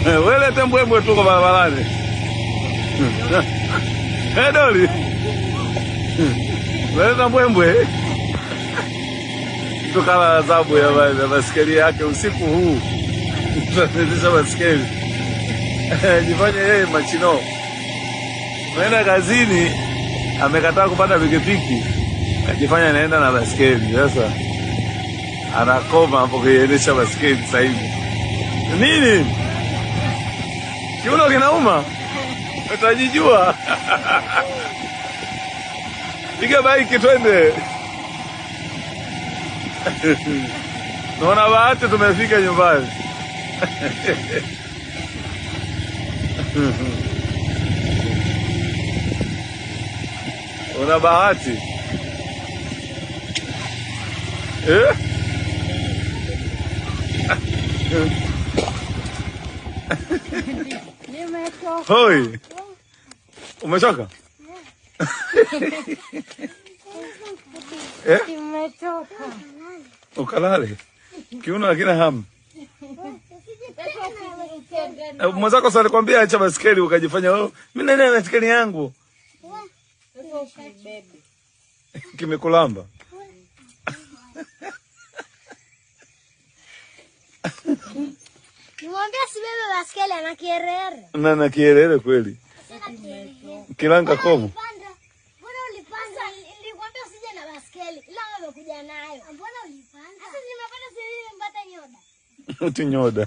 Wewe tembwe tu kwa barabarani. Doli. Wewe tembwe. Tukala adhabu ya baskeli yake usiku huu. Tunatendesha baskeli. Jifanye yeye machino. Mwenda kazini amekataa kupanda pikipiki. Akifanya naenda na baskeli. Sasa anakoma hapo kuendesha baskeli sasa hivi. Nini? Kiuno kinauma? Utajijua. Piga bike twende. Naona bahati tumefika nyumbani. Una bahati. Hoi. Umechoka? Nimechoka. Ukalale. Kiuno hakina hamu. Mwenzako sasa alikwambia acha baskeli ukajifanya wewe. Mimi nenda na baskeli yangu. Kimekulamba. Nimwambia sibebe baskeli ana kierere. Na kierere kweli. Kilanga komo. Mbona ulipanda? Nilikwambia usije na baskeli. Ila wewe umekuja nayo. Mbona ulipanda? Sasa nimepanda sisi mpata nyoda. Uti nyoda.